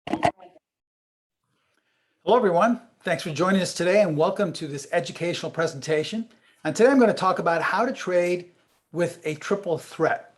Hello, everyone. Thanks for joining us today and welcome to this educational presentation. And today I'm going to talk about how to trade with a triple threat.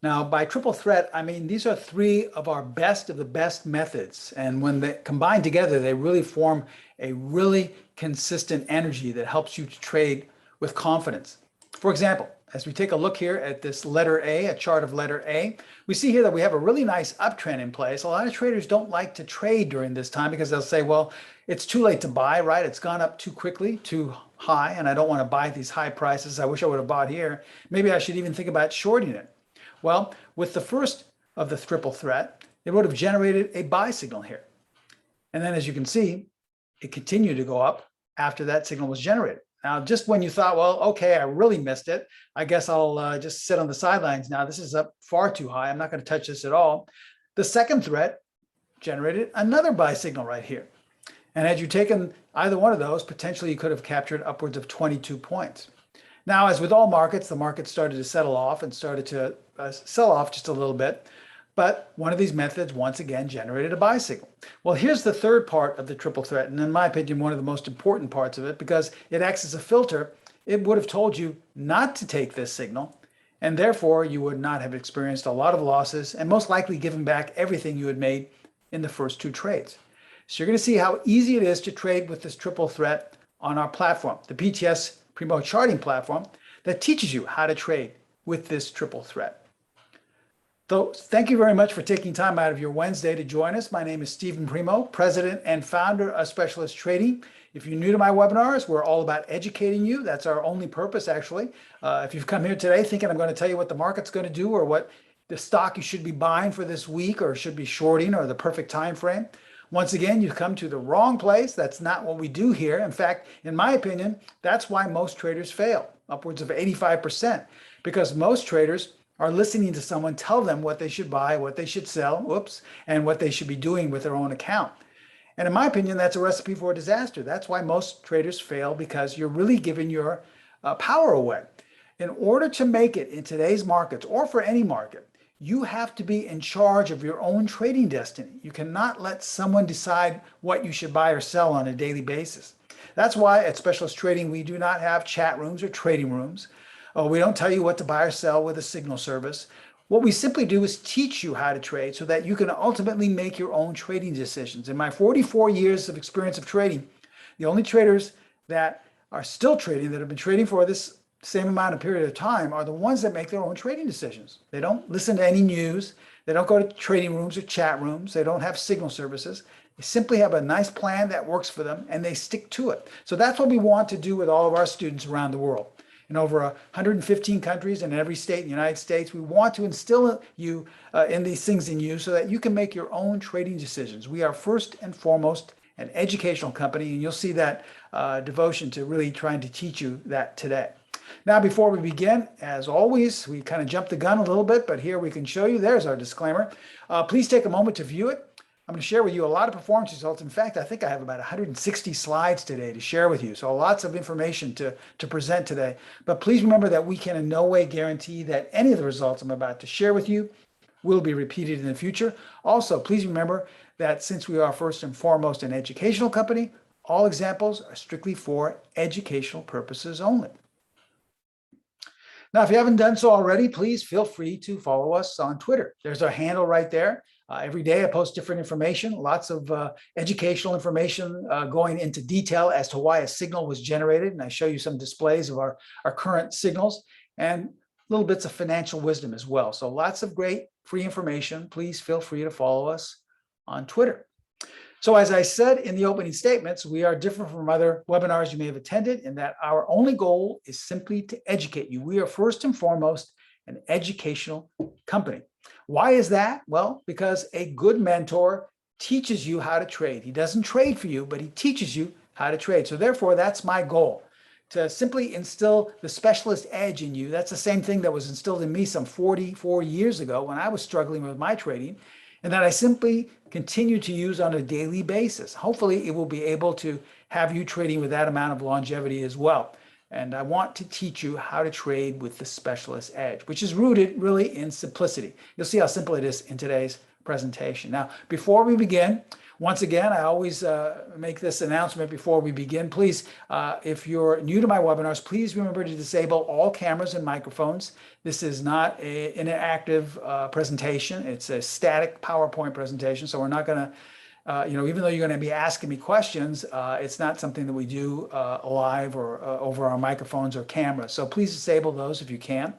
Now, by triple threat, I mean these are three of the best methods. And when they combine together, they really form a really consistent energy that helps you to trade with confidence. For example, as we take a look here at this letter A, a chart of letter A, we see here that we have a really nice uptrend in place. A lot of traders don't like to trade during this time because they'll say, well, it's too late to buy, right? It's gone up too quickly, too high, and I don't want to buy at these high prices. I wish I would have bought here. Maybe I should even think about shorting it. Well, with the first of the triple threat, it would have generated a buy signal here. And then as you can see, it continued to go up after that signal was generated. Now, just when you thought, well, okay, I really missed it, I guess I'll just sit on the sidelines now. This is up far too high. I'm not going to touch this at all. The second threat generated another buy signal right here. And had you taken either one of those, potentially you could have captured upwards of 22 points. Now, as with all markets, the market started to settle off and started to sell off just a little bit. But one of these methods, once again, generated a buy signal. Well, here's the third part of the triple threat, and in my opinion, one of the most important parts of it, because it acts as a filter. It would have told you not to take this signal, and therefore you would not have experienced a lot of losses and most likely given back everything you had made in the first two trades. So you're going to see how easy it is to trade with this triple threat on our platform, the PTS Primo charting platform that teaches you how to trade with this triple threat. So thank you very much for taking time out of your Wednesday to join us. My name is Steven Primo, president and founder of Specialist Trading. If you're new to my webinars, we're all about educating you. That's our only purpose, actually. If you've come here today thinking I'm going to tell you what the market's going to do or what the stock you should be buying for this week or should be shorting or the perfect time frame, once again, you've come to the wrong place. That's not what we do here. In fact, in my opinion, that's why most traders fail, upwards of 85%, because most traders are listening to someone tell them what they should buy, what they should sell, and what they should be doing with their own account. And in my opinion, that's a recipe for disaster. That's why most traders fail, because you're really giving your power away. In order to make it in today's markets, or for any market, you have to be in charge of your own trading destiny. You cannot let someone decide what you should buy or sell on a daily basis. That's why at Specialist Trading, we do not have chat rooms or trading rooms. We don't tell you what to buy or sell with a signal service. What we simply do is teach you how to trade so that you can ultimately make your own trading decisions. In my 44 years of experience of trading, the only traders that are still trading, that have been trading for this same amount of period of time, are the ones that make their own trading decisions. They don't listen to any news. They don't go to trading rooms or chat rooms. They don't have signal services. They simply have a nice plan that works for them and they stick to it. So that's what we want to do with all of our students around the world. In over 115 countries and in every state in the United States, we want to instill you in these things in you so that you can make your own trading decisions. We are first and foremost an educational company, and you'll see that devotion to really trying to teach you that today. Now, before we begin, as always, we kind of jumped the gun a little bit, but here we can show you. There's our disclaimer. Please take a moment to view it. I'm going to share with you a lot of performance results. In fact, I think I have about 160 slides today to share with you. So lots of information to present today. But please remember that we can in no way guarantee that any of the results I'm about to share with you will be repeated in the future. Also, please remember that since we are first and foremost an educational company, all examples are strictly for educational purposes only. Now, if you haven't done so already, please feel free to follow us on Twitter. There's our handle right there. Every day I post different information, lots of educational information going into detail as to why a signal was generated. And I show you some displays of our current signals and little bits of financial wisdom as well. So lots of great free information. Please feel free to follow us on Twitter. So as I said in the opening statements, we are different from other webinars you may have attended in that our only goal is simply to educate you. We are first and foremost an educational company. Why is that? Well, because a good mentor teaches you how to trade. He doesn't trade for you, but he teaches you how to trade. So therefore, that's my goal, to simply instill the specialist edge in you. That's the same thing that was instilled in me some 44 years ago when I was struggling with my trading, and that I simply continue to use on a daily basis. Hopefully, it will be able to have you trading with that amount of longevity as well. And I want to teach you how to trade with the specialist edge, which is rooted really in simplicity. You'll see how simple it is in today's presentation. Now, before we begin, once again, I always make this announcement before we begin. Please, if you're new to my webinars, please remember to disable all cameras and microphones. This is not an interactive presentation. It's a static PowerPoint presentation, so we're not going to even though you're going to be asking me questions, it's not something that we do live or over our microphones or cameras. So please disable those if you can.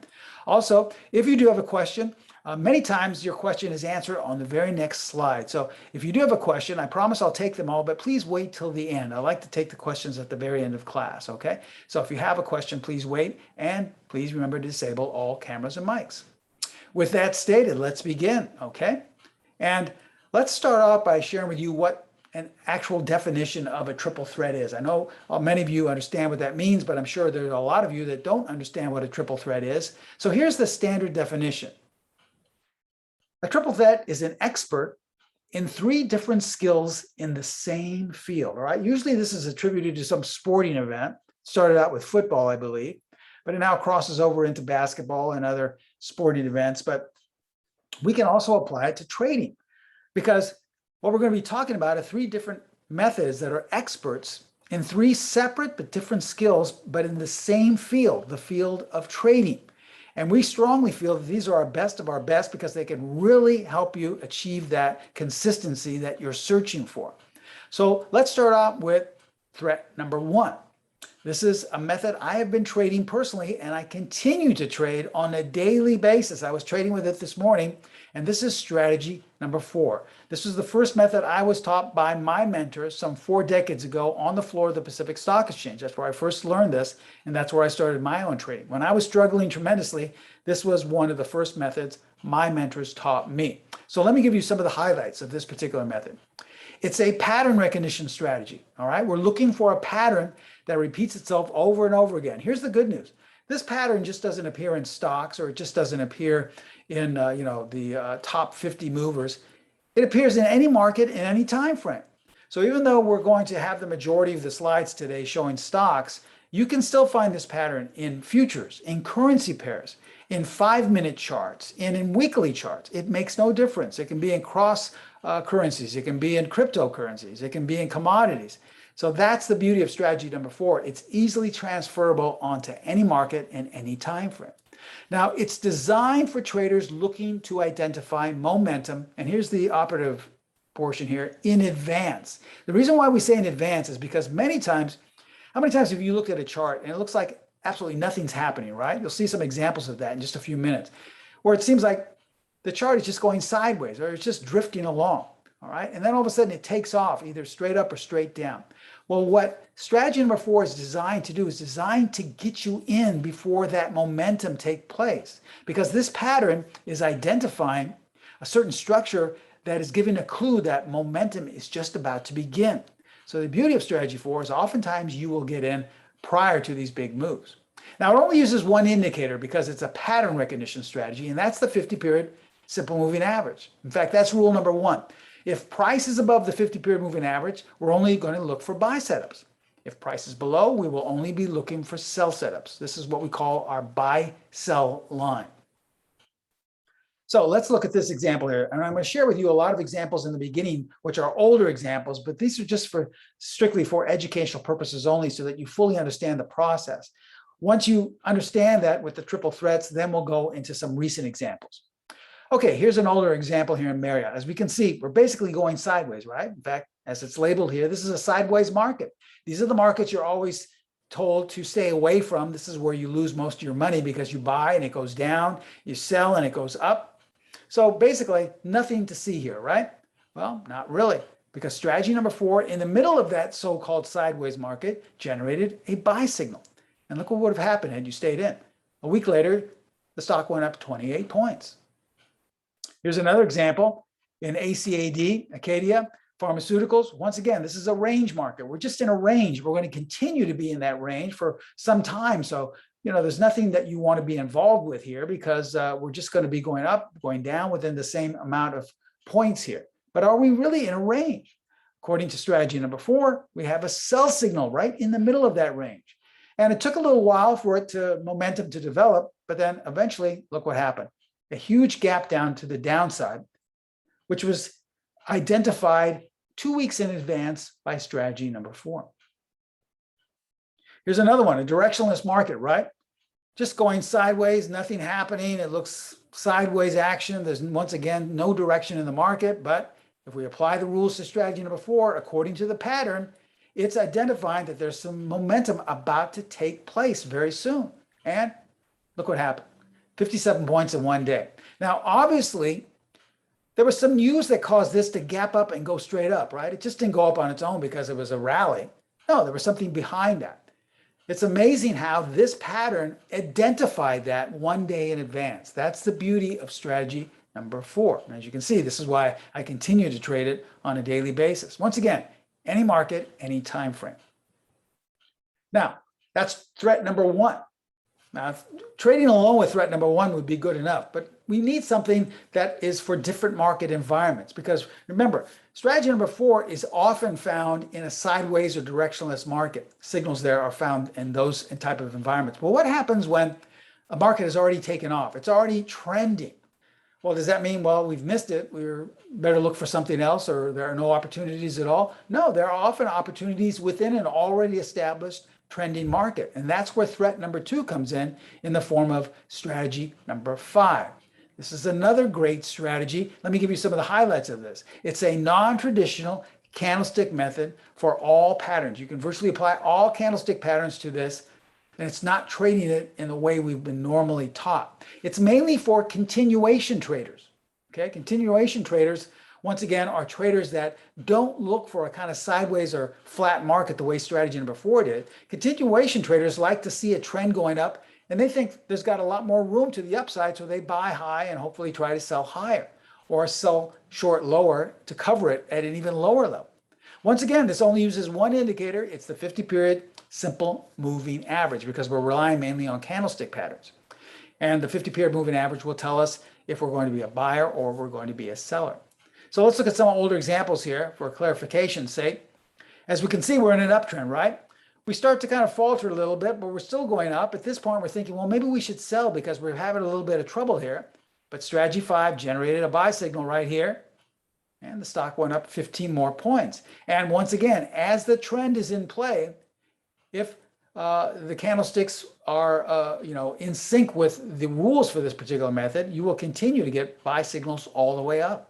Also, if you do have a question, many times your question is answered on the very next slide. So if you do have a question, I promise I'll take them all, but please wait till the end. I like to take the questions at the very end of class, okay? So if you have a question, please wait, and please remember to disable all cameras and mics. With that stated, let's begin, okay? And let's start off by sharing with you what an actual definition of a triple threat is. I know many of you understand what that means, but I'm sure there's a lot of you that don't understand what a triple threat is. So here's the standard definition. A triple threat is an expert in 3 different skills in the same field, all right? Usually this is attributed to some sporting event. It started out with football, I believe, but it now crosses over into basketball and other sporting events. But we can also apply it to trading, because what we're going to be talking about are 3 different methods that are experts in 3 separate but different skills, but in the same field, the field of trading. And we strongly feel that these are our best of our best because they can really help you achieve that consistency that you're searching for. So let's start out with threat number 1. This is a method I have been trading personally, and I continue to trade on a daily basis. I was trading with it this morning, and this is strategy number 4. This was the first method I was taught by my mentor some 4 decades ago on the floor of the Pacific Stock Exchange. That's where I first learned this, and that's where I started my own trading. When I was struggling tremendously, this was one of the first methods my mentors taught me. So let me give you some of the highlights of this particular method. It's a pattern recognition strategy, all right? We're looking for a pattern that repeats itself over and over again. Here's the good news. This pattern just doesn't appear in stocks, or it just doesn't appear in the top 50 movers. It appears in any market in any time frame. So even though we're going to have the majority of the slides today showing stocks, you can still find this pattern in futures, in currency pairs, in 5-minute charts, and in weekly charts. It makes no difference. It can be in cross currencies. It can be in cryptocurrencies. It can be in commodities. So that's the beauty of strategy number 4. It's easily transferable onto any market and any time frame. Now, it's designed for traders looking to identify momentum, and here's the operative portion here, in advance. The reason why we say in advance is because how many times have you looked at a chart and it looks like absolutely nothing's happening, right? You'll see some examples of that in just a few minutes, where it seems like the chart is just going sideways, or it's just drifting along, all right? And then all of a sudden it takes off, either straight up or straight down. Well, what strategy number 4 is designed to do is designed to get you in before that momentum takes place, because this pattern is identifying a certain structure that is giving a clue that momentum is just about to begin. So the beauty of strategy 4 is oftentimes you will get in prior to these big moves. Now, it only uses one indicator because it's a pattern recognition strategy, and that's the 50-period simple moving average. In fact, that's rule number 1. If price is above the 50-period moving average, we're only going to look for buy setups. If price is below, we will only be looking for sell setups. This is what we call our buy-sell line. So let's look at this example here. And I'm going to share with you a lot of examples in the beginning, which are older examples, but these are just strictly for educational purposes only, so that you fully understand the process. Once you understand that with the triple threats, then we'll go into some recent examples. Okay, here's an older example here in Marriott. As we can see, we're basically going sideways, right? In fact, as it's labeled here, this is a sideways market. These are the markets you're always told to stay away from. This is where you lose most of your money, because you buy and it goes down, you sell and it goes up. So basically nothing to see here, right? Well, not really, because strategy number 4 in the middle of that so-called sideways market generated a buy signal. And look what would have happened had you stayed in. A week later, the stock went up 28 points. Here's another example in ACAD, Acadia Pharmaceuticals. Once again, this is a range market. We're just in a range. We're going to continue to be in that range for some time. So, there's nothing that you want to be involved with here, because we're just going to be going up, going down within the same amount of points here. But are we really in a range? According to strategy number 4, we have a sell signal right in the middle of that range. And it took a little while for momentum to develop, but then eventually, look what happened. A huge gap down to the downside, which was identified 2 weeks in advance by strategy number 4. Here's another one, a directionless market, right? Just going sideways, nothing happening. It looks sideways action. There's once again no direction in the market, but if we apply the rules to strategy number 4, according to the pattern, it's identifying that there's some momentum about to take place very soon. And look what happened, 57 points in one day. Now, obviously, there was some news that caused this to gap up and go straight up, right? It just didn't go up on its own because it was a rally. No, there was something behind that. It's amazing how this pattern identified that one day in advance. That's the beauty of strategy number 4. And as you can see, this is why I continue to trade it on a daily basis. Once again, any market, any time frame. Now, that's threat number 1. Now, trading alone with threat number 1 would be good enough, but we need something that is for different market environments, because remember, strategy number 4 is often found in a sideways or directionless market. Signals there are found in those type of environments. But what happens when a market has already taken off? It's already trending. Well, does that mean, well, we've missed it, we're better look for something else, or there are no opportunities at all? No, there are often opportunities within an already established trending market. And that's where threat number 2 comes in the form of strategy number 5. This is another great strategy. Let me give you some of the highlights of this. It's a non-traditional candlestick method for all patterns. You can virtually apply all candlestick patterns to this, and it's not trading it in the way we've been normally taught. It's mainly for continuation traders. Okay, continuation traders, once again, are traders that don't look for a kind of sideways or flat market the way strategy number 4 did. Continuation traders like to see a trend going up, and they think there's got a lot more room to the upside, so they buy high and hopefully try to sell higher, or sell short lower to cover it at an even lower level. Once again, this only uses one indicator. It's the 50-period simple moving average, because we're relying mainly on candlestick patterns. And the 50-period moving average will tell us if we're going to be a buyer or we're going to be a seller. So let's look at some older examples here for clarification's sake. As we can see, we're in an uptrend, right? We start to kind of falter a little bit, but we're still going up. At this point, we're thinking, well, maybe we should sell because we're having a little bit of trouble here. But strategy 5 generated a buy signal right here, and the stock went up 15 more points. And once again, as the trend is in play, if the candlesticks are in sync with the rules for this particular method, you will continue to get buy signals all the way up.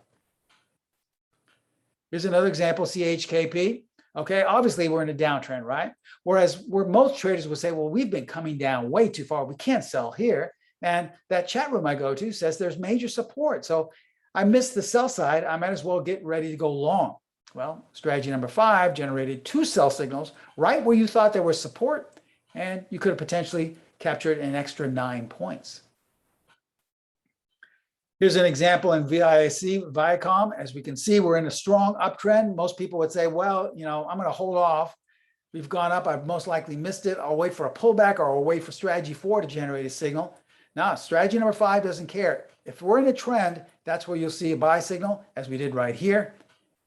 Here's another example, CHKP. Okay, obviously we're in a downtrend, right? Whereas where most traders would say, well, we've been coming down way too far, we can't sell here. And that chat room I go to says there's major support. So I missed the sell side, I might as well get ready to go long. Well, strategy number 5 generated 2 sell signals right where you thought there was support, and you could have potentially captured an extra 9 points. Here's an example in VIC, Viacom. As we can see, we're in a strong uptrend. Most people would say, well, I'm going to hold off. We've gone up. I've most likely missed it. I'll wait for a pullback, or I'll wait for strategy 4 to generate a signal. Now, strategy number 5 doesn't care. If we're in a trend, that's where you'll see a buy signal, as we did right here.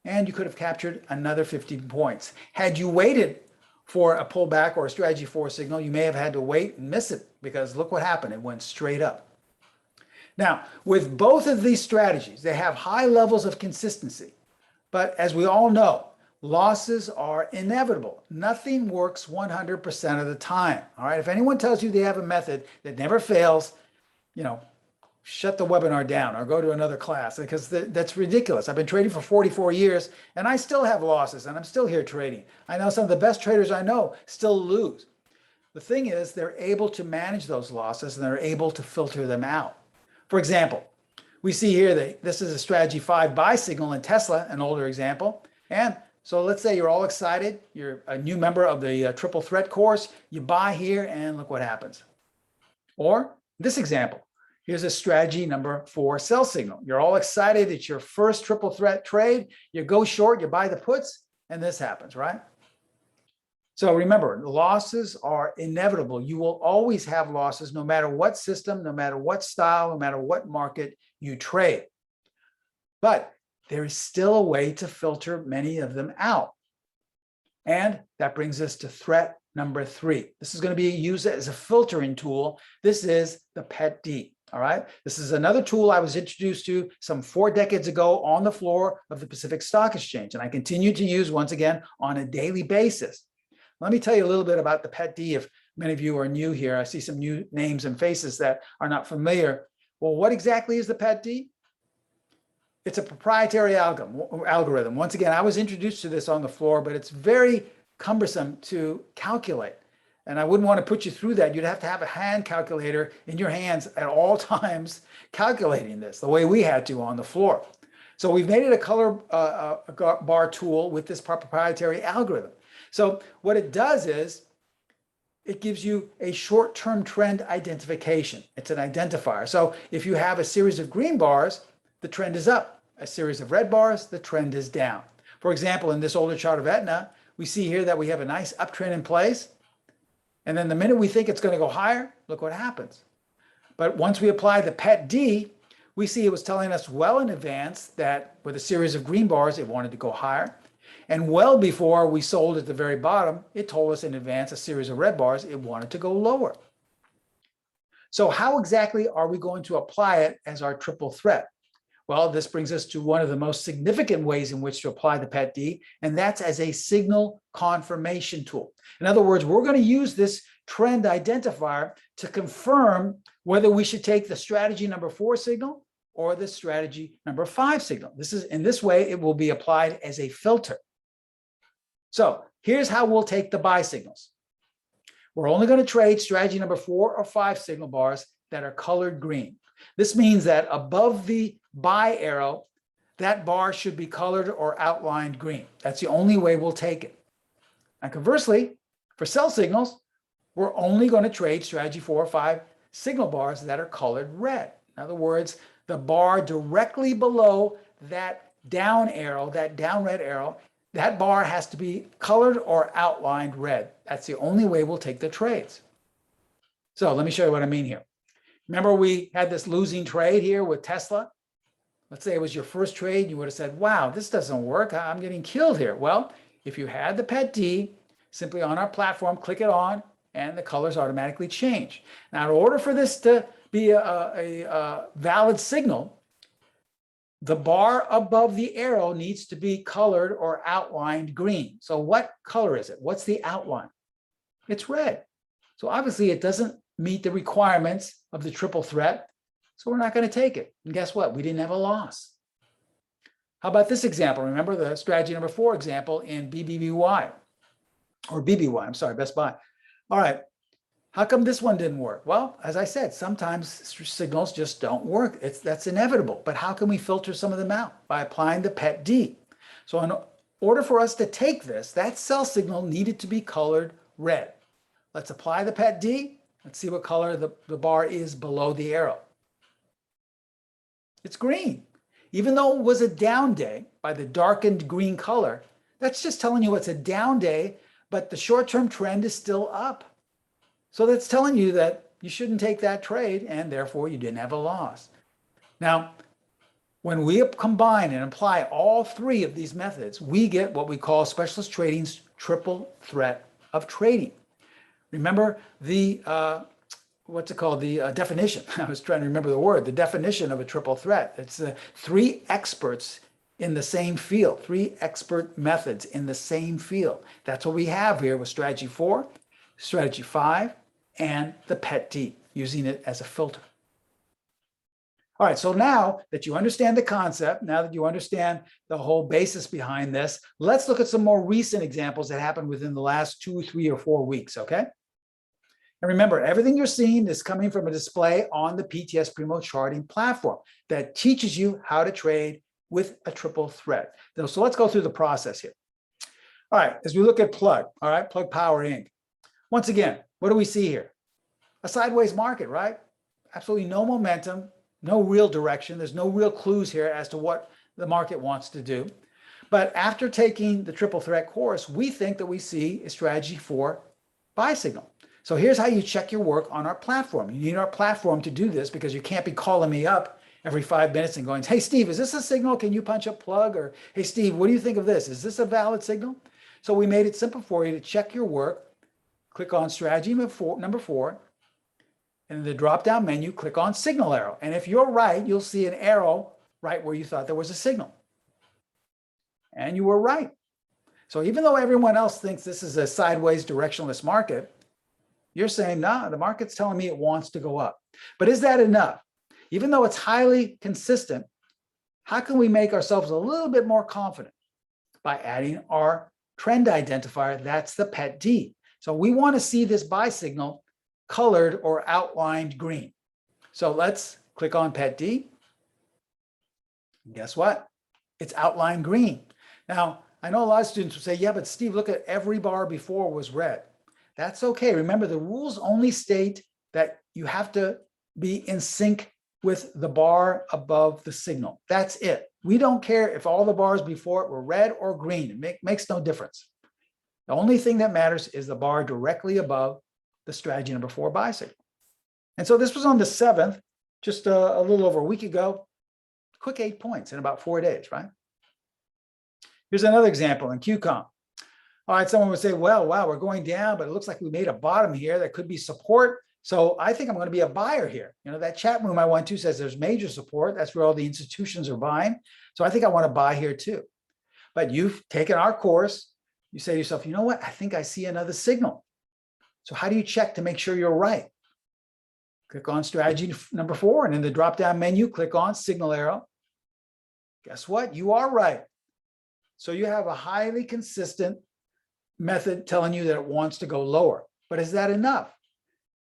And you could have captured another 15 points. Had you waited for a pullback or a strategy 4 signal, you may have had to wait and miss it, because look what happened. It went straight up. Now, with both of these strategies, they have high levels of consistency. But as we all know, losses are inevitable. Nothing works 100% of the time. All right. If anyone tells you they have a method that never fails, shut the webinar down or go to another class, because that's ridiculous. I've been trading for 44 years and I still have losses, and I'm still here trading. I know some of the best traders I know still lose. The thing is, they're able to manage those losses and they're able to filter them out. For example, we see here that this is a strategy 5 buy signal in Tesla, an older example. And so let's say you're all excited. You're a new member of the triple threat course. You buy here and look what happens. Or this example, here's a strategy number 4 sell signal. You're all excited. It's your first triple threat trade. You go short, you buy the puts, and this happens, right? So remember, losses are inevitable. You will always have losses no matter what system, no matter what style, no matter what market you trade. But there is still a way to filter many of them out. And that brings us to threat number 3. This is going to be used as a filtering tool. This is the PET-D. All right. This is another tool I was introduced to some 4 decades ago on the floor of the Pacific Stock Exchange, and I continue to use once again on a daily basis. Let me tell you a little bit about the PET-D if many of you are new here. I see some new names and faces that are not familiar. Well, what exactly is the PET-D? It's a proprietary algorithm. Once again, I was introduced to this on the floor, but it's very cumbersome to calculate. And I wouldn't want to put you through that. You'd have to have a hand calculator in your hands at all times calculating this, the way we had to on the floor. So we've made it a color bar tool with this proprietary algorithm. So what it does is it gives you a short-term trend identification. It's an identifier. So if you have a series of green bars, the trend is up. A series of red bars, the trend is down. For example, in this older chart of Aetna, we see here that we have a nice uptrend in place. And then the minute we think it's going to go higher, look what happens. But once we apply the PET-D, we see it was telling us well in advance that with a series of green bars, it wanted to go higher. And well before we sold at the very bottom, it told us in advance a series of red bars, it wanted to go lower. So how exactly are we going to apply it as our triple threat? Well, this brings us to one of the most significant ways in which to apply the PET-D, and that's as a signal confirmation tool. In other words, we're going to use this trend identifier to confirm whether we should take the strategy number 4 signal or the strategy number 5 signal. In this way, it will be applied as a filter. So here's how we'll take the buy signals. We're only going to trade strategy number 4 or 5 signal bars that are colored green. This means that above the buy arrow, that bar should be colored or outlined green. That's the only way we'll take it. And conversely, for sell signals, we're only going to trade strategy 4 or 5 signal bars that are colored red. In other words, the bar directly below that down arrow, that down red arrow, that bar has to be colored or outlined red. That's the only way we'll take the trades. So let me show you what I mean here. Remember we had this losing trade here with Tesla? Let's say it was your first trade. You would have said, wow, this doesn't work. I'm getting killed here. Well, if you had the PET-D, simply on our platform, click it on, and the colors automatically change. Now, in order for this to be a valid signal, the bar above the arrow needs to be colored or outlined green. So what color is it? What's the outline? It's red. So obviously it doesn't meet the requirements of the triple threat. So we're not going to take it. And guess what? We didn't have a loss. How about this example? Remember the strategy number 4 example in BBY, or BBY, I'm sorry, Best Buy. All right. How come this one didn't work? Well, as I said, sometimes signals just don't work. That's inevitable. But how can we filter some of them out? By applying the PET-D. So in order for us to take this, that sell signal needed to be colored red. Let's apply the PET-D. Let's see what color the bar is below the arrow. It's green. Even though it was a down day by the darkened green color, that's just telling you it's a down day, but the short-term trend is still up. So that's telling you that you shouldn't take that trade, and therefore you didn't have a loss. Now, when we combine and apply all 3 of these methods, we get what we call specialist trading's triple threat of trading. Remember the, what's it called? The definition. I was trying to remember the word, the definition of a triple threat. It's 3 experts in the same field, 3 expert methods in the same field. That's what we have here with strategy 4, strategy 5, and the PET-D, using it as a filter. All right, so now that you understand the concept, now that you understand the whole basis behind this, let's look at some more recent examples that happened within the last 2, 3, or 4 weeks, okay? And remember, everything you're seeing is coming from a display on the PTS Primo charting platform that teaches you how to trade with a triple threat. So let's go through the process here. All right, as we look at Plug, all right, Plug Power Inc. Once again, what do we see here? A sideways market, right? Absolutely no momentum, no real direction. There's no real clues here as to what the market wants to do. But after taking the triple threat course, we think that we see a strategy 4 buy signal. So here's how you check your work on our platform. You need our platform to do this because you can't be calling me up every 5 minutes and going, hey, Steve, is this a signal? Can you punch up Plug? Or, hey, Steve, what do you think of this? Is this a valid signal? So we made it simple for you to check your work click on strategy number 4. And in the drop-down menu, click on signal arrow. And if you're right, you'll see an arrow right where you thought there was a signal. And you were right. So even though everyone else thinks this is a sideways directionless market, you're saying, nah, the market's telling me it wants to go up. But is that enough? Even though it's highly consistent, how can we make ourselves a little bit more confident? By adding our trend identifier, that's the PET-D. So we want to see this buy signal colored or outlined green. So let's click on PET-D. Guess what? It's outlined green. Now, I know a lot of students will say, yeah, but Steve, look at every bar before was red. That's okay. Remember, the rules only state that you have to be in sync with the bar above the signal. That's it. We don't care if all the bars before it were red or green. It makes no difference. The only thing that matters is the bar directly above the strategy number 4 buy signal. And so this was on the 7th, just a little over a week ago. Quick 8 points in about 4 days, right? Here's another example in QCOM. All right, someone would say, well, wow, we're going down, but it looks like we made a bottom here. That could be support. So I think I'm going to be a buyer here. You know, that chat room I went to says there's major support. That's where all the institutions are buying. So I think I want to buy here too. But you've taken our course. You say to yourself, you know what? I think I see another signal. So how do you check to make sure you're right? Click on strategy number 4, and in the drop-down menu, click on signal arrow. Guess what? You are right. So you have a highly consistent method telling you that it wants to go lower. But is that enough?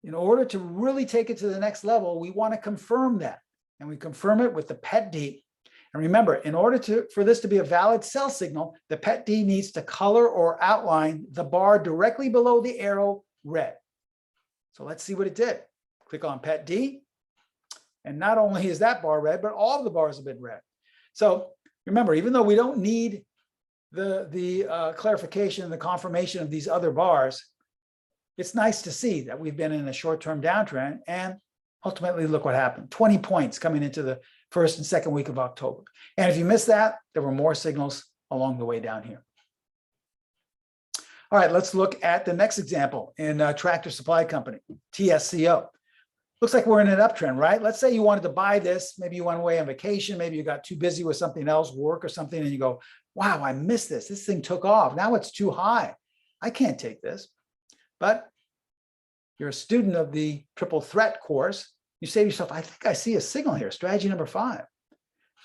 In order to really take it to the next level, we want to confirm that. And we confirm it with the PET-D. And remember, in order for this to be a valid sell signal, the PET-D needs to color or outline the bar directly below the arrow red. So let's see what it did. Click on PET-D. And not only is that bar red, but all of the bars have been red. So remember, even though we don't need the clarification, the confirmation of these other bars, it's nice to see that we've been in a short-term downtrend, and ultimately look what happened. 20 points coming into the first and second week of October. And if you missed that, there were more signals along the way down here. All right, let's look at the next example in Tractor Supply Company, TSCO. Looks like we're in an uptrend, right? Let's say you wanted to buy this. Maybe you went away on vacation. Maybe you got too busy with something else, work or something, and you go, wow, I missed this. This thing took off. Now it's too high. I can't take this. But you're a student of the triple threat course. You say to yourself, I think I see a signal here, strategy number 5.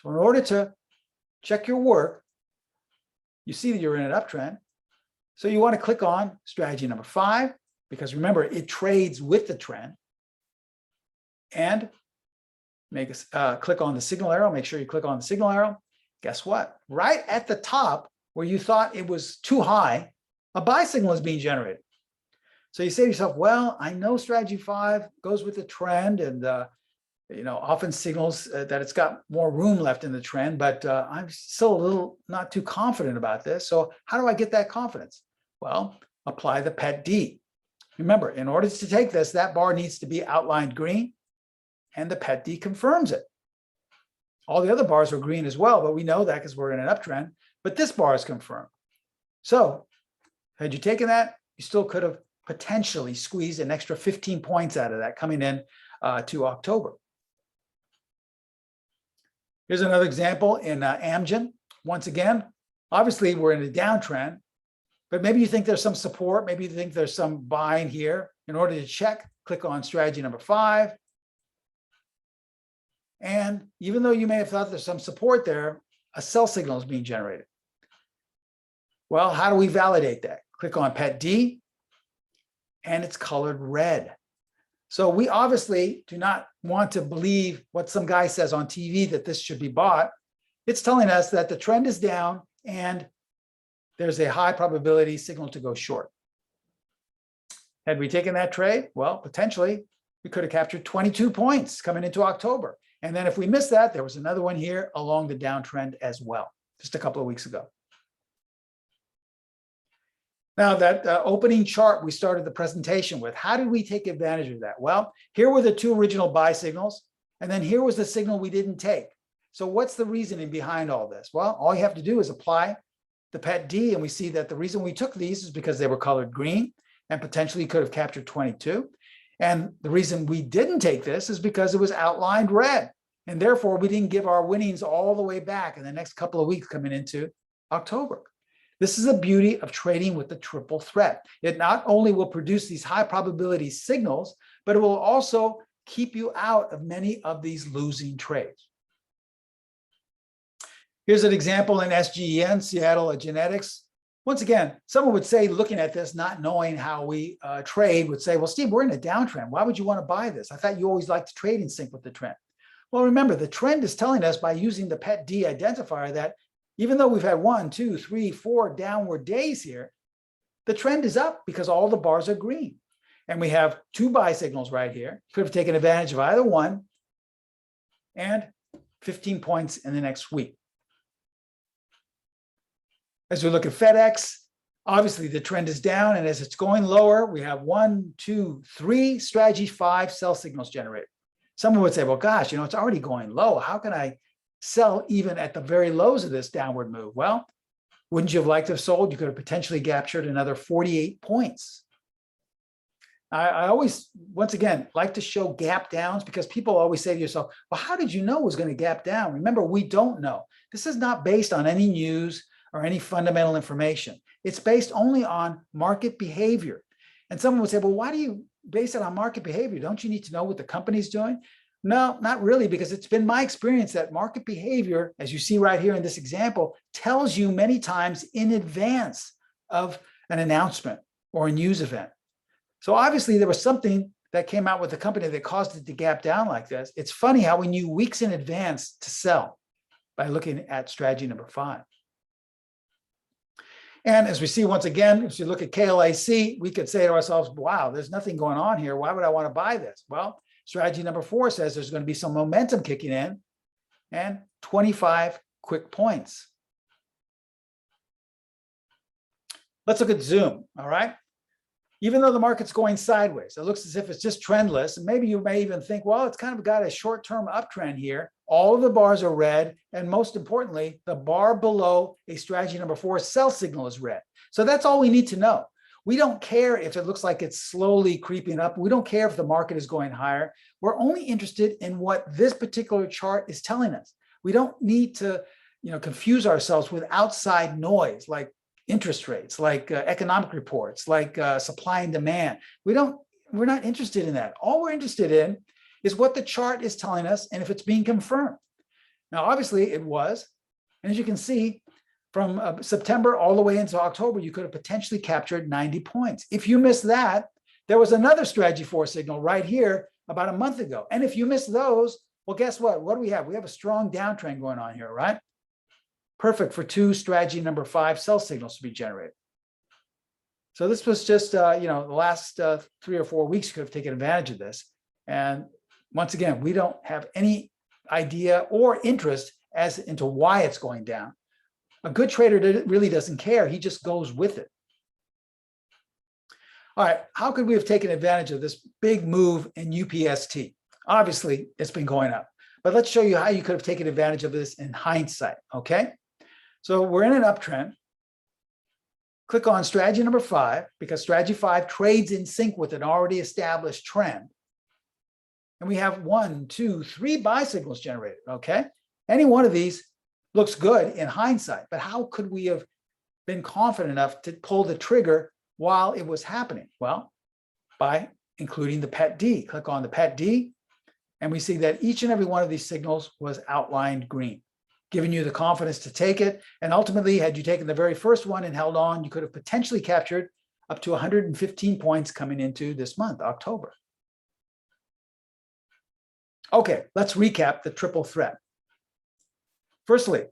So in order to check your work, you see that you're in an uptrend. So you want to click on strategy number 5, because remember, it trades with the trend. And click on the signal arrow. Make sure you click on the signal arrow. Guess what? Right at the top where you thought it was too high, a buy signal is being generated. So you say to yourself, well, I know strategy 5 goes with the trend, and often signals that it's got more room left in the trend, but I'm still a little not too confident about this. So how do I get that confidence? Well, apply the PET-D. Remember, in order to take this, that bar needs to be outlined green, and the PET-D confirms it. All the other bars are green as well, but we know that because we're in an uptrend, but this bar is confirmed. So had you taken that, you still could have potentially squeezed an extra 15 points out of that coming in to October. Here's another example in Amgen. Once again, obviously we're in a downtrend, but maybe you think there's some support. Maybe you think there's some buying here. In order to check, click on strategy number 5. And even though you may have thought there's some support there, a sell signal is being generated. Well, how do we validate that? Click on PET-D, and it's colored red. So we obviously do not want to believe what some guy says on TV that this should be bought. It's telling us that the trend is down and there's a high probability signal to go short. Had we taken that trade? Well, potentially we could have captured 22 points coming into October. And then if we missed that, there was another one here along the downtrend as well, just a couple of weeks ago. Now that opening chart we started the presentation with, how did we take advantage of that? Well, here were the 2 original buy signals, and then here was the signal we didn't take. So what's the reasoning behind all this? Well, all you have to do is apply the PET-D, and we see that the reason we took these is because they were colored green. and potentially could have captured 22. And the reason we didn't take this is because it was outlined red. And therefore, we didn't give our winnings all the way back in the next couple of weeks coming into October. This is the beauty of trading with the triple threat. It not only will produce these high probability signals, but it will also keep you out of many of these losing trades. Here's an example in SGEN, Seattle Genetics. Once again, someone would say, looking at this, not knowing how we trade, would say, well, Steve, we're in a downtrend. Why would you want to buy this? I thought you always like to trade in sync with the trend. Well, remember, the trend is telling us by using the PET-D identifier that even though we've had 1, 2, 3, 4 downward days here, the trend is up because all the bars are green. And we have 2 buy signals right here. Could have taken advantage of either one and 15 points in the next week. As we look at FedEx, obviously the trend is down, and as it's going lower, we have 1, 2, 3 strategy 5 sell signals generated. Someone would say, well, gosh, it's already going low. How can I sell even at the very lows of this downward move? Well, wouldn't you have liked to have sold? You could have potentially captured another 48 points. I always, once again, like to show gap downs because people always say to yourself, well, how did you know it was going to gap down? Remember, we don't know. This is not based on any news or any fundamental information. It's based only on market behavior. And someone would say, well, why do you base it on market behavior? Don't you need to know what the company's doing? No, not really, because it's been my experience that market behavior, as you see right here in this example, tells you many times in advance of an announcement or a news event. So obviously there was something that came out with the company that caused it to gap down like this. It's funny how we knew weeks in advance to sell by looking at strategy number 5. And as we see, once again, if you look at KLAC, we could say to ourselves, wow, there's nothing going on here. Why would I want to buy this? Well, strategy number 4 says there's going to be some momentum kicking in and 25 quick points. Let's look at Zoom, all right? Even though the market's going sideways, it looks as if it's just trendless. And maybe you may even think, well, it's kind of got a short-term uptrend here. All of the bars are red. And most importantly, the bar below a strategy number 4 sell signal is red. So that's all we need to know. We don't care if it looks like it's slowly creeping up. We don't care if the market is going higher. We're only interested in what this particular chart is telling us. We don't need to, confuse ourselves with outside noise like interest rates, like economic reports, like supply and demand. We're not interested in that. All we're interested in is what the chart is telling us and if it's being confirmed. Now, obviously it was, and as you can see, from September all the way into October, you could have potentially captured 90 points. If you missed that, there was another strategy 4 signal right here about a month ago. And if you missed those, well, guess what? What do we have? We have a strong downtrend going on here, right? Perfect for 2 strategy number 5 sell signals to be generated. So this was just, the last 3 or 4 weeks you could have taken advantage of this. And once again, we don't have any idea or interest as into why it's going down. A good trader really doesn't care. He just goes with it. All right, how could we have taken advantage of this big move in UPST? Obviously, it's been going up. But let's show you how you could have taken advantage of this in hindsight, okay? So we're in an uptrend. Click on strategy number 5 because strategy 5 trades in sync with an already established trend. And we have 1, 2, 3 buy signals generated, okay? Any one of these looks good in hindsight, but how could we have been confident enough to pull the trigger while it was happening? Well, by including the PET-D. Click on the PET-D, and we see that each and every one of these signals was outlined green, giving you the confidence to take it. And ultimately, had you taken the very first one and held on, you could have potentially captured up to 115 points coming into this month, October. Okay, let's recap the triple threat. Firstly,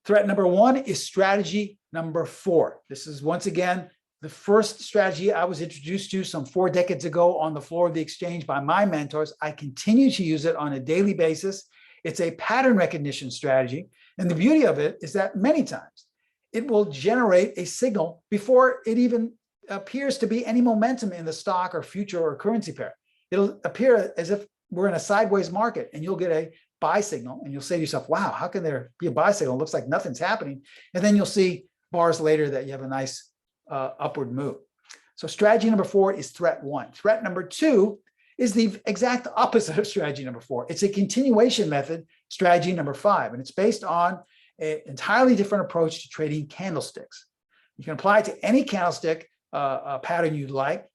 threat number 1 is strategy number 4. This is, once again, the first strategy I was introduced to some 4 decades ago on the floor of the exchange by my mentors. I continue to use it on a daily basis. It's a pattern recognition strategy. And the beauty of it is that many times it will generate a signal before it even appears to be any momentum in the stock or future or currency pair. It'll appear as if we're in a sideways market, and you'll get a buy signal and you'll say to yourself, wow, how can there be a buy signal? It looks like nothing's happening. And then you'll see bars later that you have a nice upward move. So strategy number 4 is threat 1. Threat number 2 is the exact opposite of strategy number 4. It's a continuation method, strategy number 5, and it's based on an entirely different approach to trading candlesticks. You can apply it to any candlestick pattern you'd like,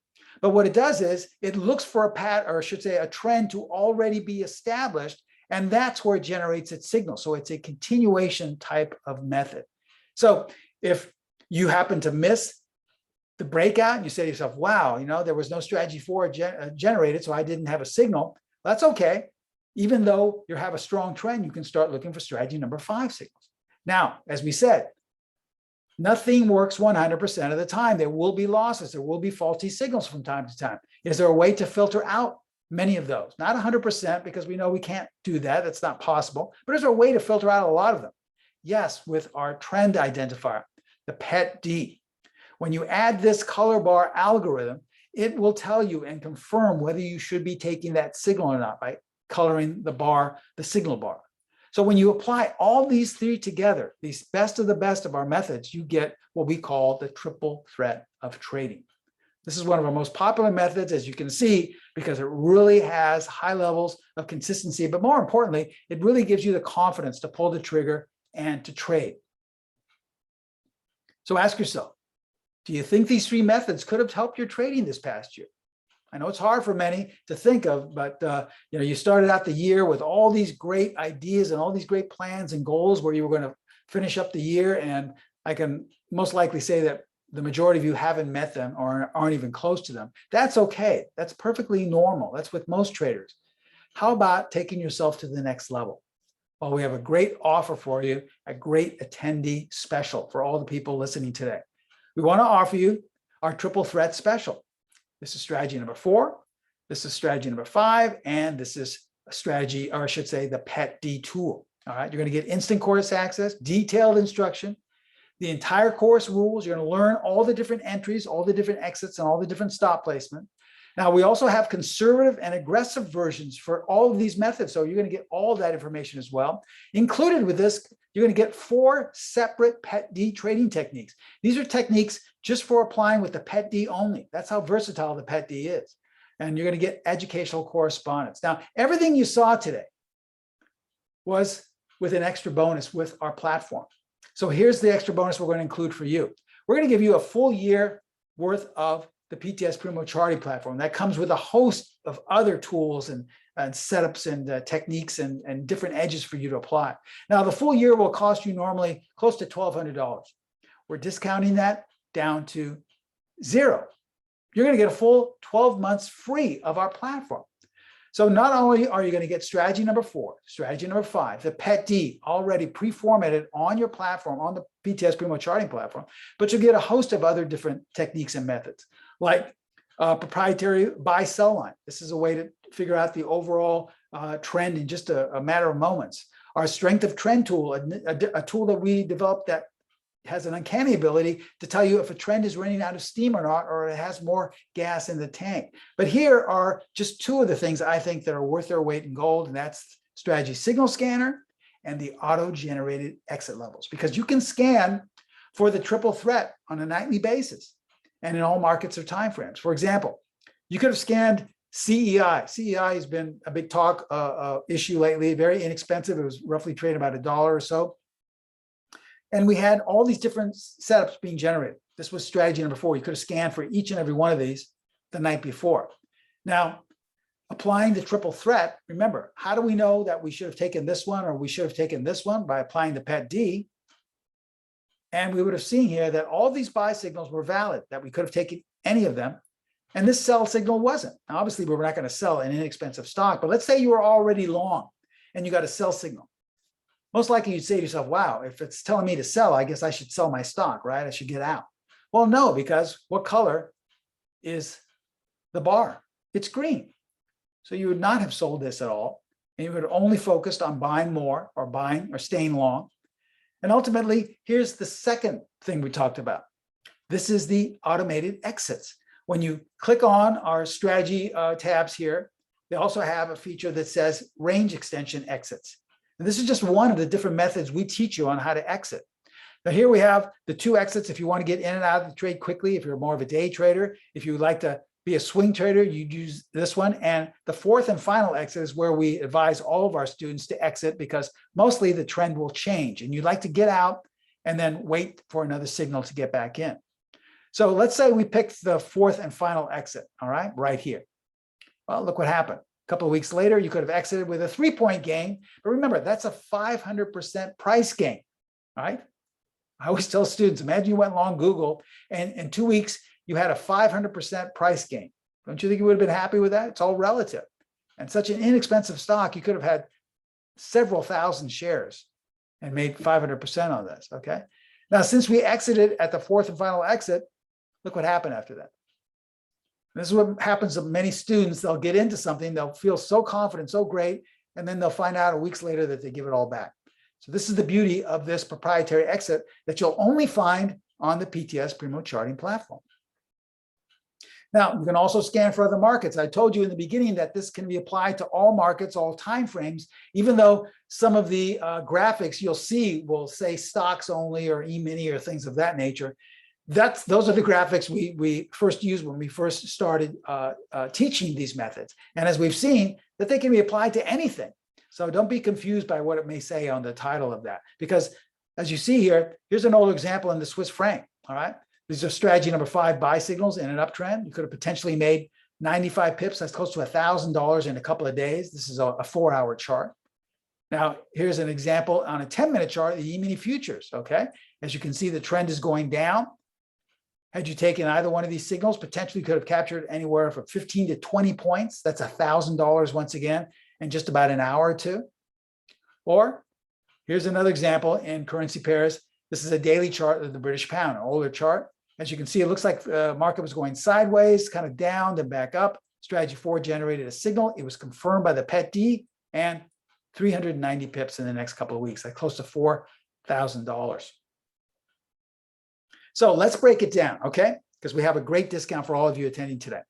but what it does is it looks for a pattern, or I should say a trend, to already be established, and that's where it generates its signal. So it's a continuation type of method. So if you happen to miss the breakout and you say to yourself, wow, there was no strategy 4 generated, so I didn't have a signal, that's okay. Even though you have a strong trend, you can start looking for strategy number 5 signals. Now, as we said, nothing works 100% of the time. There will be losses. There will be faulty signals from time to time. Is there a way to filter out many of those? Not 100%, because we know we can't do that. That's not possible. But is there a way to filter out a lot of them? Yes, with our trend identifier, the PET-D. When you add this color bar algorithm, it will tell you and confirm whether you should be taking that signal or not by coloring the bar, the signal bar. So when you apply all these 3 together, these best of the best of our methods, you get what we call the triple threat of trading. This is one of our most popular methods, as you can see, because it really has high levels of consistency, but more importantly, it really gives you the confidence to pull the trigger and to trade. So ask yourself, do you think these 3 methods could have helped your trading this past year? I know it's hard for many to think of, but you started out the year with all these great ideas and all these great plans and goals where you were going to finish up the year, and I can most likely say that the majority of you haven't met them or aren't even close to them. That's okay. That's perfectly normal. That's with most traders. How about taking yourself to the next level? Well, we have a great offer for you, a great attendee special for all the people listening today. We want to offer you our triple threat special. This is strategy number 4, this is strategy number 5, and this is a strategy, or I should say the PET-D tool. All right, you're going to get instant course access, detailed instruction, the entire course rules. You're going to learn all the different entries, all the different exits, and all the different stop placement. Now, we also have conservative and aggressive versions for all of these methods. So you're going to get all that information as well. Included with this, you're going to get 4 separate PET-D trading techniques. These are techniques just for applying with the PET-D only. That's how versatile the PET-D is. And you're going to get educational correspondence. Now, everything you saw today was with an extra bonus with our platform. So here's the extra bonus we're going to include for you. We're going to give you a full year worth of the PTS Primo charting platform. That comes with a host of other tools and setups and techniques and different edges for you to apply. Now, the full year will cost you normally close to $1,200. We're discounting that down to 0. You're going to get a full 12 months free of our platform. So not only are you going to get strategy number 4, strategy number 5, the PET-D already pre-formatted on your platform, on the PTS Primo charting platform, but you'll get a host of other different techniques and methods, like proprietary buy-sell line. This is a way to figure out the overall trend in just a matter of moments. Our strength of trend tool, a tool that we developed that has an uncanny ability to tell you if a trend is running out of steam or not, or it has more gas in the tank. But here are just 2 of the things I think that are worth their weight in gold, and that's strategy signal scanner and the auto-generated exit levels, because you can scan for the triple threat on a nightly basis and in all markets or timeframes. For example, you could have scanned CEI. CEI has been a big talk issue lately, very inexpensive. It was roughly traded about $1 or so. And we had all these different setups being generated. This was strategy number 4. You could have scanned for each and every one of these the night before. Now, applying the triple threat, remember, how do we know that we should have taken this one or we should have taken this one? By applying the PET-D. And we would have seen here that all these buy signals were valid, that we could have taken any of them. And this sell signal wasn't. Now, obviously, we're not going to sell an inexpensive stock, but let's say you were already long and you got a sell signal. Most likely you'd say to yourself, wow, if it's telling me to sell, I guess I should sell my stock, right? I should get out. Well, no, because what color is the bar? It's green. So you would not have sold this at all. And you would have only focused on buying more or buying or staying long. And ultimately, here's the second thing we talked about. This is the automated exits. When you click on our strategy tabs here, they also have a feature that says range extension exits. And this is just one of the different methods we teach you on how to exit. Now here we have the two exits if you want to get in and out of the trade quickly, if you're more of a day trader. If you would like to be a swing trader, you'd use this one. And the fourth and final exit is where we advise all of our students to exit, because mostly the trend will change and you'd like to get out and then wait for another signal to get back in. So let's say we picked the fourth and final exit, all right, right here. Well, look what happened. A couple of weeks later, you could have exited with a 3-point gain, but remember, that's a 500% price gain, all right? I always tell students, imagine you went long Google and in 2 weeks, you had a 500% price gain. Don't you think you would have been happy with that? It's all relative. And such an inexpensive stock, you could have had several thousand shares and made 500% on this, okay? Now, since we exited at the fourth and final exit, look what happened after that. This is what happens to many students. They'll get into something, they'll feel so confident, so great, and then they'll find out weeks later that they give it all back. So this is the beauty of this proprietary exit that you'll only find on the PTS Primo charting platform. Now, you can also scan for other markets. I told you in the beginning that this can be applied to all markets, all time frames, even though some of the graphics you'll see will say stocks only or E-mini or things of that nature. Those are the graphics we first used when we first started teaching these methods. And as we've seen, that they can be applied to anything. So don't be confused by what it may say on the title of that, because as you see here, here's an old example in the Swiss franc, all right? These are strategy number 5 buy signals in an uptrend. You could have potentially made 95 pips. That's close to $1,000 in a couple of days. This is a 4-hour chart. Now, here's an example on a 10-minute chart, the E-mini futures, okay? As you can see, the trend is going down. Had you taken either one of these signals, potentially could have captured anywhere from 15 to 20 points. That's $1,000 once again in just about an hour or two. Or here's another example in currency pairs. This is a daily chart of the British pound, an older chart. As you can see, it looks like the market was going sideways, kind of down, then back up. Strategy 4 generated a signal. It was confirmed by the PET-D and 390 pips in the next couple of weeks, like close to $4,000. So let's break it down, okay? Because we have a great discount for all of you attending today.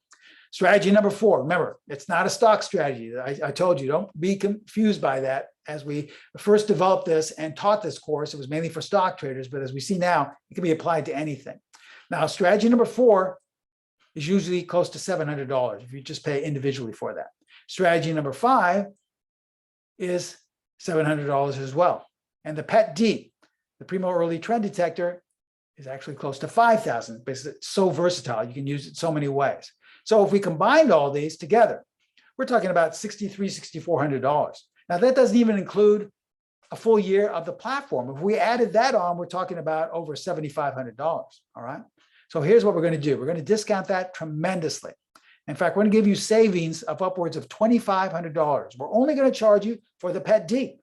Strategy number 4, remember, it's not a stock strategy. I told you, don't be confused by that. As we first developed this and taught this course, it was mainly for stock traders, but as we see now, it can be applied to anything. Now, strategy number 4 is usually close to $700 if you just pay individually for that. Strategy number 5 is $700 as well. And the PET-D, the Primo Early Trend Detector, is actually close to $5,000 because it's so versatile. You can use it so many ways. So if we combined all these together, we're talking about $6,300, $6,400. Now that doesn't even include a full year of the platform. If we added that on, we're talking about over $7,500, all right? So here's what we're going to do. We're going to discount that tremendously. In fact, we're going to give you savings of upwards of $2,500. We're only going to charge you for the PET-D,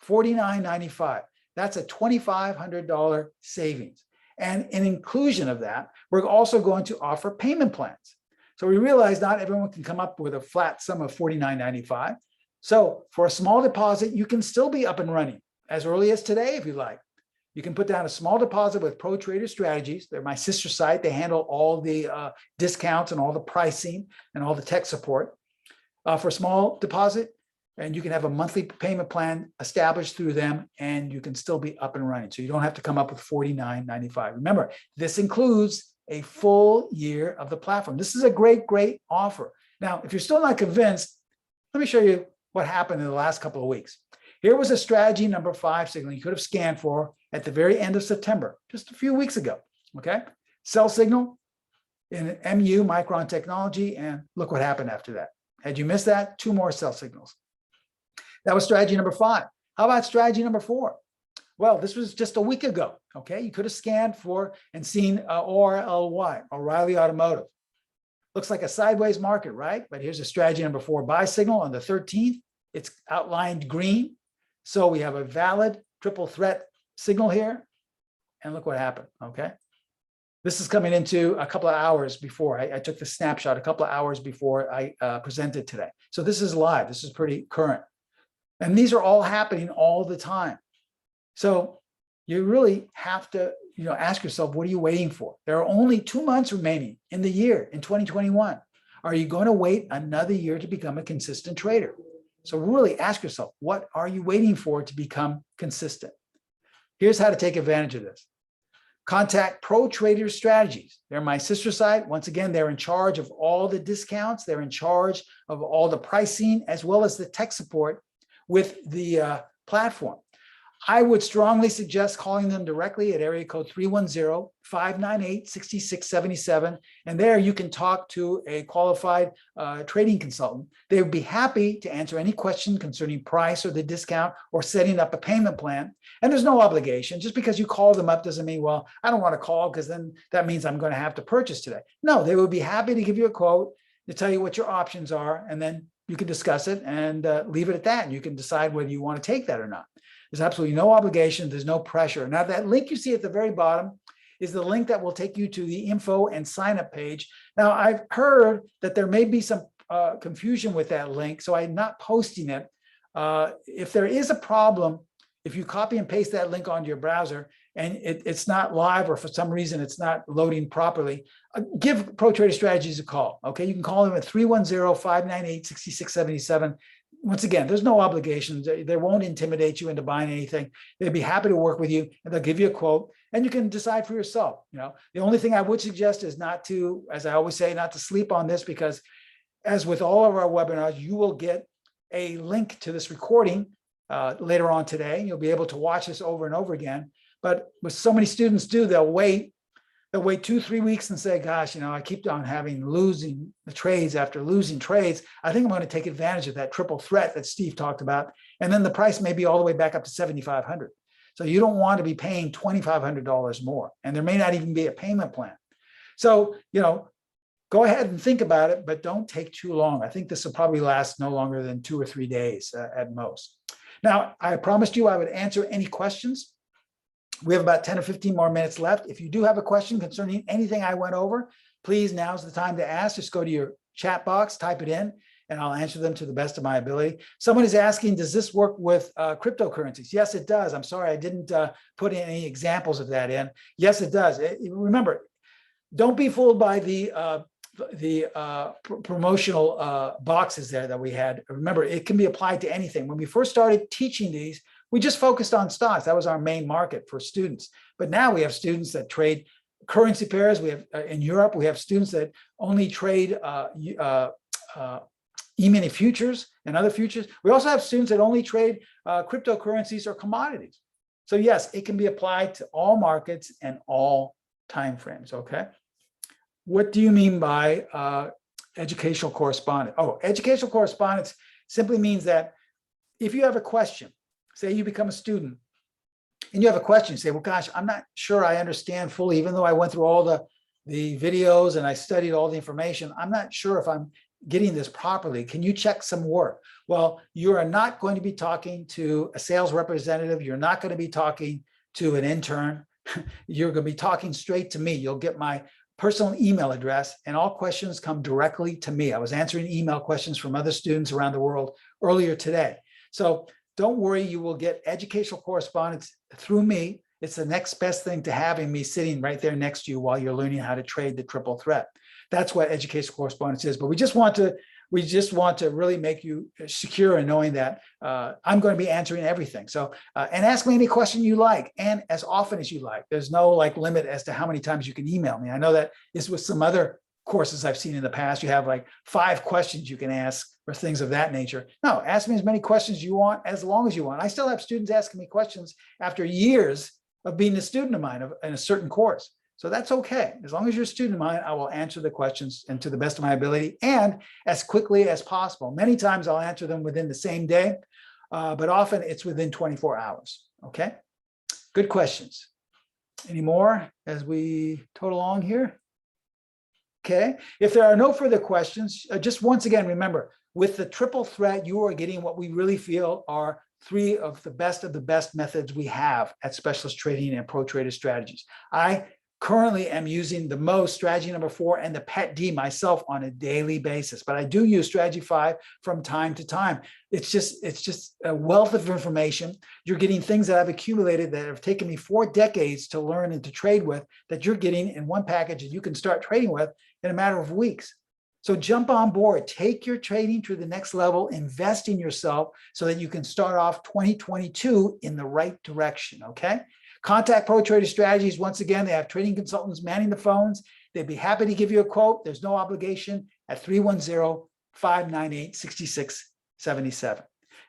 $49.95. That's a $2,500 savings. And in inclusion of that, we're also going to offer payment plans. So we realize not everyone can come up with a flat sum of $49.95. So for a small deposit, you can still be up and running as early as today if you like. You can put down a small deposit with Pro Trader Strategies. They're my sister site. They handle all the discounts and all the pricing and all the tech support for a small deposit. And you can have a monthly payment plan established through them, and you can still be up and running. So you don't have to come up with $49.95. Remember, this includes a full year of the platform. This is a great, great offer. Now, if you're still not convinced, let me show you what happened in the last couple of weeks. Here was a strategy number 5 signal you could have scanned for at the very end of September, just a few weeks ago, okay? Sell signal in MU, Micron Technology, and look what happened after that. Had you missed that, 2 more sell signals. That was strategy number 5. How about strategy number 4? Well, this was just a week ago, okay? You could have scanned for and seen ORLY, O'Reilly Automotive. Looks like a sideways market, right? But here's a strategy number 4 buy signal on the 13th. It's outlined green. So we have a valid triple threat signal here. And look what happened, okay? This is coming into a couple of hours before. I took the snapshot a couple of hours before I presented today. So this is live. This is pretty current. And these are all happening all the time. So you really have to, ask yourself, what are you waiting for? There are only 2 months remaining in the year, in 2021. Are you going to wait another year to become a consistent trader? So really ask yourself, what are you waiting for to become consistent? Here's how to take advantage of this. Contact Pro Trader Strategies. They're my sister site. Once again, they're in charge of all the discounts. They're in charge of all the pricing, as well as the tech support with the platform. I would strongly suggest calling them directly at area code 310-598-6677. And there you can talk to a qualified trading consultant. They would be happy to answer any question concerning price or the discount or setting up a payment plan. And there's no obligation. Just because you call them up doesn't mean, well, I don't want to call because then that means I'm going to have to purchase today. No, they would be happy to give you a quote, to tell you what your options are, and then you can discuss it and leave it at that. And you can decide whether you want to take that or not. There's absolutely no obligation. There's no pressure. Now, that link you see at the very bottom is the link that will take you to the info and sign up page. Now, I've heard that there may be some confusion with that link, so I'm not posting it. If there is a problem, if you copy and paste that link onto your browser and it's not live, or for some reason it's not loading properly, give Pro Trader Strategies a call. Okay, you can call them at 310-598-6677. Once again, there's no obligations. They won't intimidate you into buying anything. They'd be happy to work with you, and they'll give you a quote, and you can decide for yourself. The only thing I would suggest is not to, as I always say, not to sleep on this, because as with all of our webinars, you will get a link to this recording later on today. You'll be able to watch this over and over again. But what so many students do, they'll wait 2-3 weeks and say, gosh, I keep on losing the trades after losing trades. I think I'm going to take advantage of that triple threat that Steve talked about. And then the price may be all the way back up to $7,500. So you don't want to be paying $2,500 more. And there may not even be a payment plan. So, go ahead and think about it, but don't take too long. I think this will probably last no longer than 2 or 3 days at most. Now, I promised you I would answer any questions. We have about 10 or 15 more minutes left. If you do have a question concerning anything I went over, please, now's the time to ask. Just go to your chat box, type it in, and I'll answer them to the best of my ability. Someone is asking, does this work with cryptocurrencies? Yes, it does. I'm sorry, I didn't put any examples of that in. Yes, it does. Remember, don't be fooled by the promotional boxes there that we had. Remember, it can be applied to anything. When we first started teaching these, we just focused on stocks. That was our main market for students. But now we have students that trade currency pairs. We have in Europe, we have students that only trade E-mini futures and other futures. We also have students that only trade cryptocurrencies or commodities. So yes, it can be applied to all markets and all timeframes. Okay. What do you mean by educational correspondence? Oh, educational correspondence simply means that if you have a question, say you become a student and you have a question, you say, well, gosh, I'm not sure I understand fully, even though I went through all the videos and I studied all the information, I'm not sure if I'm getting this properly. Can you check some work? Well, you are not going to be talking to a sales representative. You're not going to be talking to an intern. You're going to be talking straight to me. You'll get my personal email address, and all questions come directly to me. I was answering email questions from other students around the world earlier today. So don't worry, you will get educational correspondence through me. It's the next best thing to having me sitting right there next to you while you're learning how to trade the triple threat. That's what educational correspondence is. But we just want to really make you secure in knowing that I'm going to be answering everything. So, and ask me any question you like, and as often as you like. There's no limit as to how many times you can email me. I know that is with some other courses I've seen in the past. You have 5 questions you can ask or things of that nature. No, ask me as many questions you want, as long as you want. I still have students asking me questions after years of being a student of mine in a certain course. So that's okay. As long as you're a student of mine, I will answer the questions and to the best of my ability and as quickly as possible. Many times I'll answer them within the same day, but often it's within 24 hours. Okay, good questions. Any more as we total along here? Okay, if there are no further questions, just once again, remember, with the triple threat, you are getting what we really feel are 3 of the best methods we have at Specialist Trading and Pro Trader Strategies. I currently am using the most strategy number 4 and the PET-D myself on a daily basis, but I do use strategy 5 from time to time. It's just a wealth of information. You're getting things that I've accumulated that have taken me 4 decades to learn and to trade with, that you're getting in one package that you can start trading with in a matter of weeks. So jump on board, take your trading to the next level, invest in yourself so that you can start off 2022 in the right direction, okay? Contact Pro Trader Strategies. Once again, they have trading consultants manning the phones. They'd be happy to give you a quote. There's no obligation at 310-598-6677.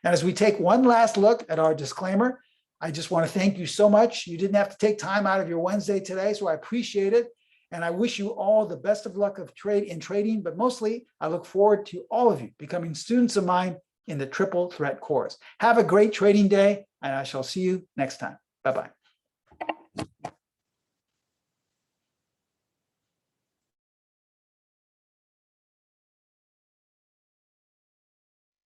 And as we take one last look at our disclaimer, I just want to thank you so much. You didn't have to take time out of your Wednesday today, so I appreciate it. And I wish you all the best of luck of trading, but mostly I look forward to all of you becoming students of mine in the Triple Threat course. Have a great trading day, and I shall see you next time. Bye-bye.